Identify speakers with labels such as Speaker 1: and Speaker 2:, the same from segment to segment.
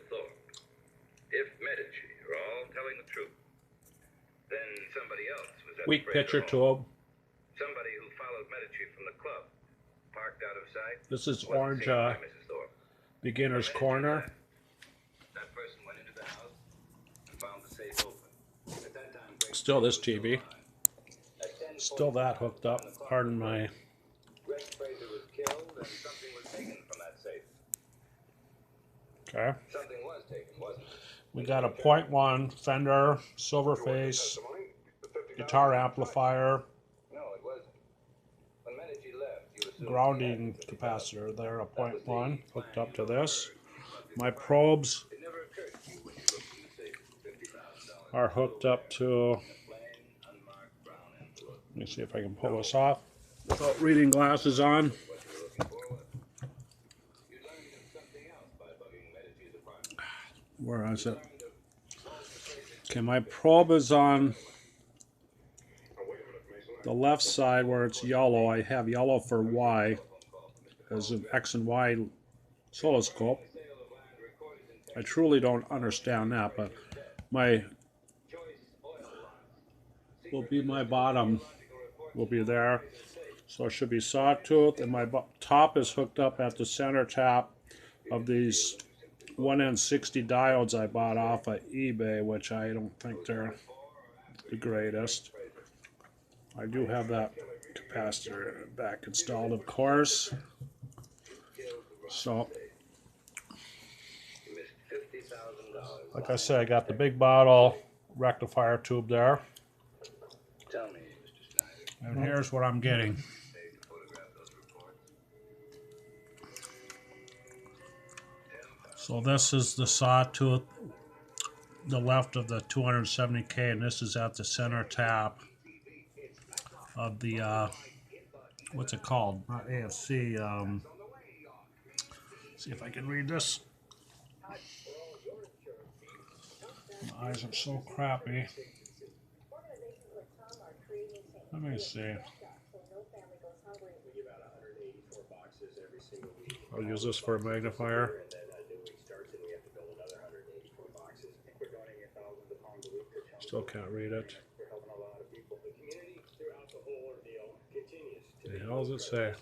Speaker 1: Mr. Thorpe, if Medici are all telling the truth, then somebody else was at
Speaker 2: Weak
Speaker 1: the
Speaker 2: picture
Speaker 1: home.
Speaker 2: tube.
Speaker 1: Somebody who followed Medici from the club, parked out of sight.
Speaker 2: This is
Speaker 1: wasn't
Speaker 2: Orange
Speaker 1: seen by Mrs. Thorpe.
Speaker 2: Beginner's
Speaker 1: When Medici
Speaker 2: Corner.
Speaker 1: left, that person went into the house and found the safe open. At that time,
Speaker 2: Still this TV. Still that hooked up. Pardon my...
Speaker 1: Greg Fraser was killed and something was taken from that safe.
Speaker 2: Okay.
Speaker 1: Something was taken, wasn't it?
Speaker 2: We got a .1 Fender, silver face, guitar amplifier,
Speaker 1: No, it wasn't. When Medici left, you assumed
Speaker 2: grounding capacitor there, a .1 hooked up to this. My probes
Speaker 1: it never occurred to you when you looked in the safe for $50,000.
Speaker 2: are hooked up to...
Speaker 1: Plain, unmarked brown envelope.
Speaker 2: Let me see if I can pull this off without reading glasses on.
Speaker 1: What you were looking for was you learned of something else by bugging Medici's apartment.
Speaker 2: Where is it? Okay, my probe is on the left side where it's yellow. I have yellow for Y as an X and Y oscilloscope. I truly don't understand that, but my bottom will be there. So it should be sawtooth, and my top is hooked up at the center tap of these 1N60 diodes I bought off of eBay, which I don't think they're the greatest. I do have that capacitor back installed, of course. So, like I said, I got the big bottle rectifier tube there.
Speaker 1: Tell me, Mr. Snyder.
Speaker 2: And here's what I'm getting. So this is the sawtooth, the left of the 270K, and this is at the center tap of the, what's it called? Not AFC, see if I can read this. My eyes are so crappy. Let me see. I'll use this for a magnifier. Still can't read it. The hell does it say?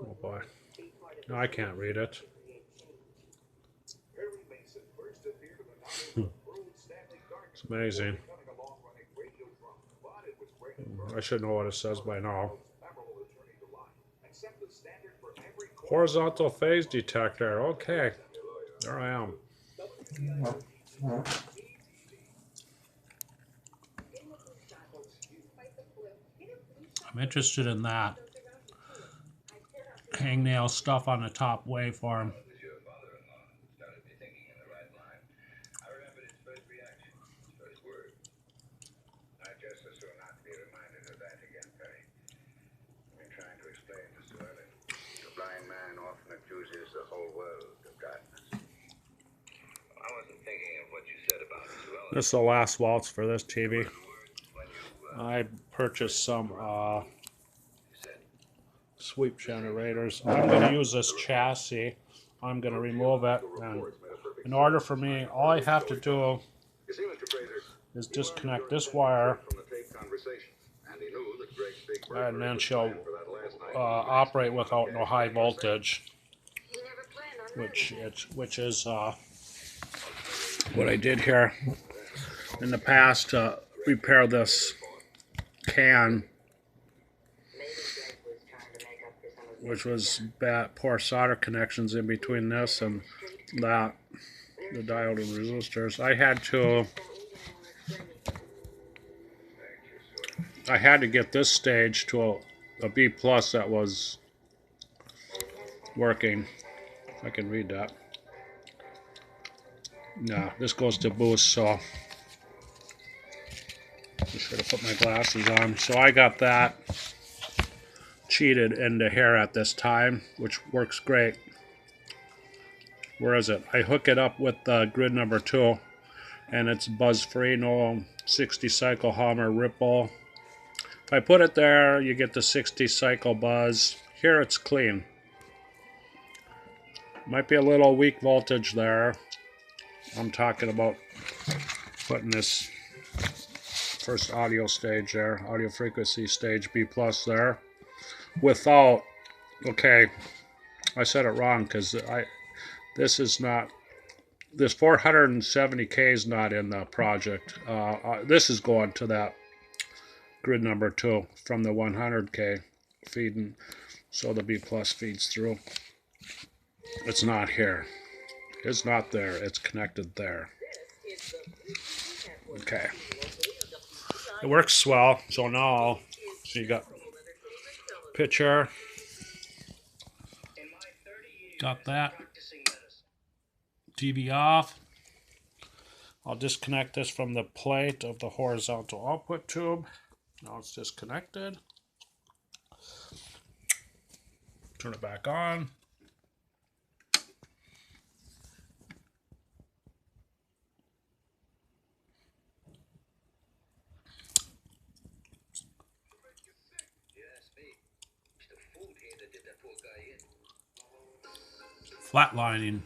Speaker 2: Oh boy. No, I can't read it. It's amazing. I should know what it says by now. Horizontal phase detector. Okay. There I am. I'm interested in that. Hangnail stuff on the top waveform. This is the last waltz for this TV. I purchased some sweep generators. I'm going to use this chassis. I'm going to remove it. And in order for me, all I have to do is disconnect this wire, and then she'll operate without no high voltage, which is what I did here in the past to repair this can, which was bad, poor solder connections in between this and that, the diode and resistors. I had to get this stage to a B plus that was working. If I can read that. No, this goes to boost, so I should have put my glasses on. So I got that cheated into here at this time, which works great. Where is it? I hook it up with grid number 2, and it's buzz free, no 60 cycle hum or ripple. If I put it there, you get the 60 cycle buzz. here it's clean. Might be a little weak voltage there. I'm talking about putting this first audio stage there, audio frequency stage B plus there, without, okay, I said it wrong because this is not, this 470K is not in the project. This is going to that grid number 2 from the 100K feeding, so the B plus feeds through. It's not here. It's not there. It's connected there. Okay. It works well. So now, so you got picture. Got that. TV off. I'll disconnect this from the plate of the horizontal output tube. Now it's disconnected. Turn it back on. Flatlining.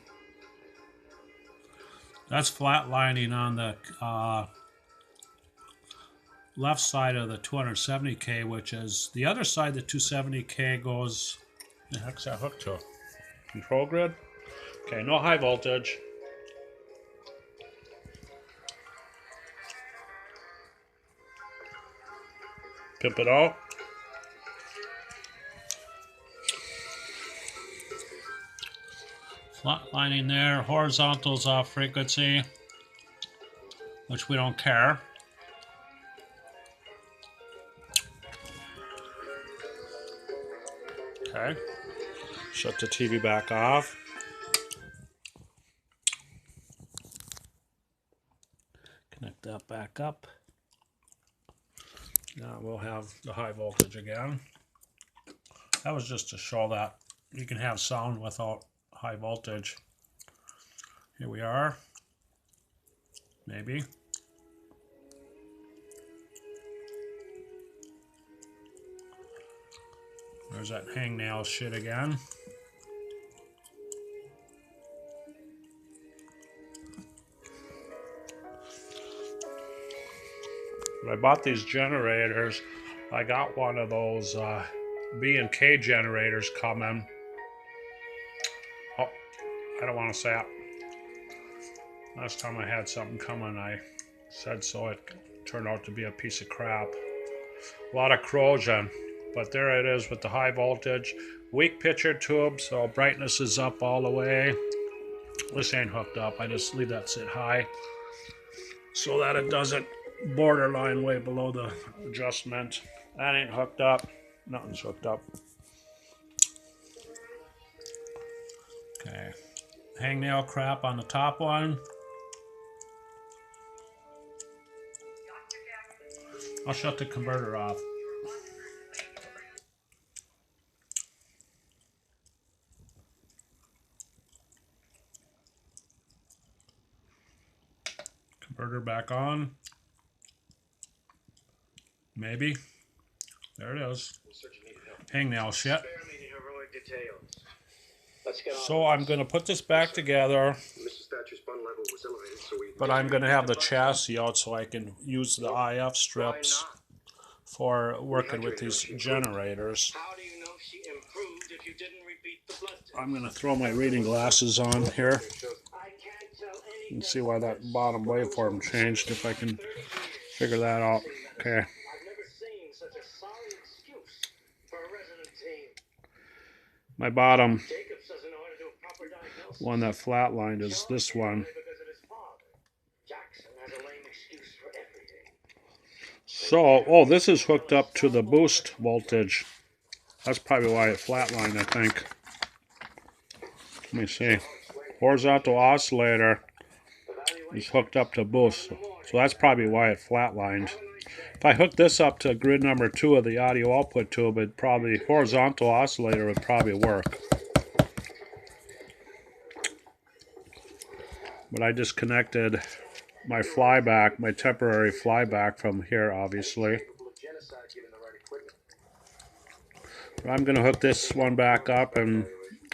Speaker 2: That's flatlining on the left side of the 270K, which is the other side. The 270K goes. The heck's that hooked to? Control grid. Okay, no high voltage. Pimp it out. Flatlining there, horizontals off frequency, which we don't care. Okay, shut the TV back off. Connect that back up. Now we'll have the high voltage again. That was just to show that you can have sound without high voltage. Here we are. Maybe. There's that hangnail shit again. When I bought these generators, I got one of those B&K generators coming. Oh, I don't want to say it. Last time I had something coming, I said so. It turned out to be a piece of crap. A lot of corrosion, but there it is with the high voltage. Weak picture tube, so brightness is up all the way. This ain't hooked up. I just leave that sit high so that it doesn't borderline way below the adjustment. That ain't hooked up. Nothing's hooked up. Okay. Hangnail crap on the top one. I'll shut the converter off. Converter back on. Maybe. There it is. Hangnail shit. So I'm going to put this back together, but I'm going to have the chassis out so I can use the IF strips for working with these generators. I'm going to throw my reading glasses on here and see why that bottom waveform changed, if I can figure that out. Okay. My bottom one that flatlined is this one. So, oh, this is hooked up to the boost voltage. That's probably why it flatlined, I think. Let me see. Horizontal oscillator is hooked up to boost. So that's probably why it flatlined. If I hook this up to grid number 2 of the audio output tube, it probably, horizontal oscillator would probably work. But I disconnected my flyback, my temporary flyback from here, obviously. I'm going to hook this one back up, and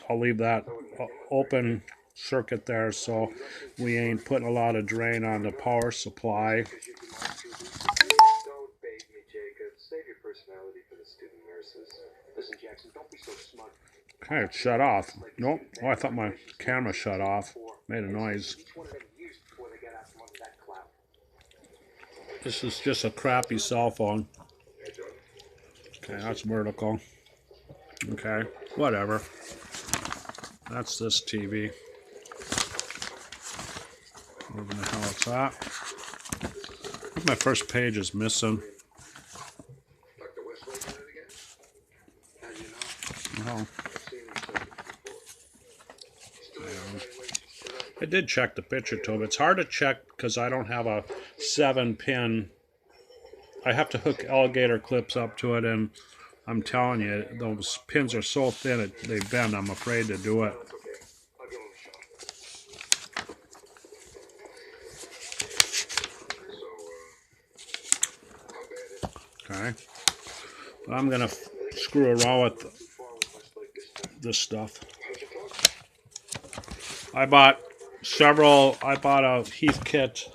Speaker 2: I'll leave that open circuit there so we ain't putting a lot of drain on the power supply.
Speaker 3: Don't bait me, Jacob. Save your personality for the student nurses. Listen, Jackson, don't be so smart.
Speaker 2: Okay, it shut off. Nope. Oh, I thought my camera shut off. Made a noise. This is just a crappy cell phone. Okay, that's vertical. Okay, whatever. That's this TV. Where the hell it's at? I think my first page is missing. Oh. I did check the picture tube. It's hard to check because I don't have a 7-pin. I have to hook alligator clips up to it, and I'm telling you, those pins are so thin they bend. I'm afraid to do it. Okay. I'm going to screw around with this stuff. I bought a Heathkit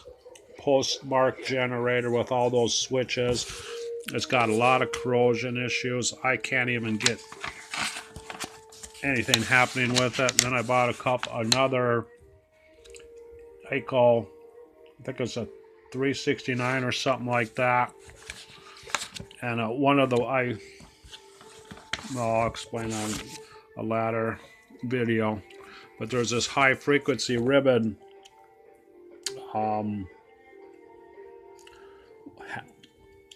Speaker 2: postmark generator with all those switches. It's got a lot of corrosion issues. I can't even get anything happening with it. And then I bought another Aiko, I think it's a 369 or something like that. And I'll explain on a later video. But there's this high frequency ribbon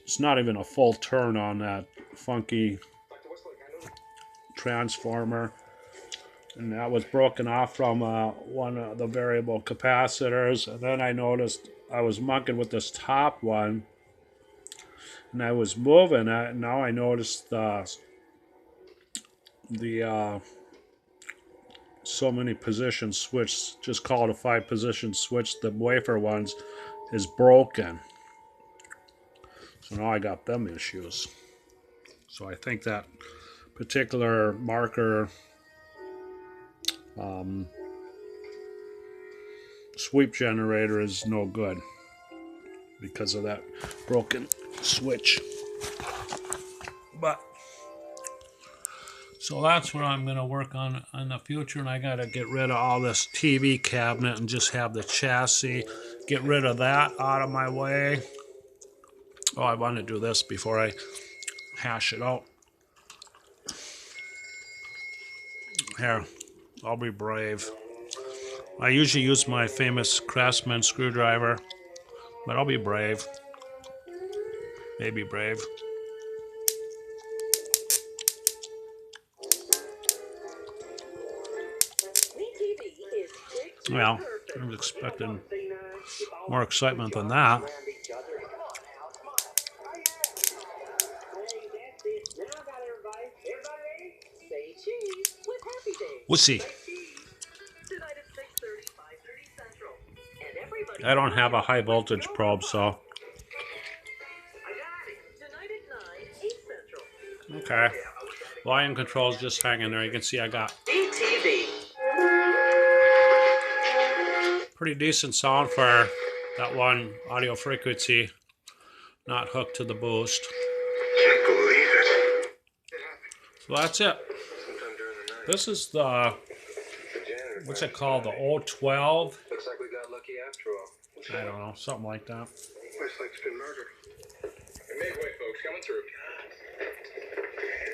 Speaker 2: it's not even a full turn on that funky transformer, and that was broken off from one of the variable capacitors. And then I noticed I was mucking with this top one, and I was moving it, and now I noticed the so many position switch, just call it a 5-position switch, the wafer ones, is broken. So now I got them issues. So I think that particular marker sweep generator is no good because of that broken switch. But so that's what I'm going to work on in the future, and I got to get rid of all this TV cabinet and just have the chassis. Get rid of that out of my way. Oh, I want to do this before I hash it out. Here, I'll be brave. I usually use my famous Craftsman screwdriver, but I'll be brave. Maybe brave. Well, I was expecting more excitement than that. We'll see. I don't have a high voltage probe, so. Okay. Volume control is just hanging there. You can see I got pretty decent sound for that one audio frequency not hooked to the boost.
Speaker 3: Can't believe it.
Speaker 2: So that's it. This is the, what's it called, the 012?
Speaker 3: Looks like we got lucky after all.
Speaker 2: I don't know, something like that.
Speaker 3: Looks like it's been murdered.
Speaker 1: Midway, folks, coming through.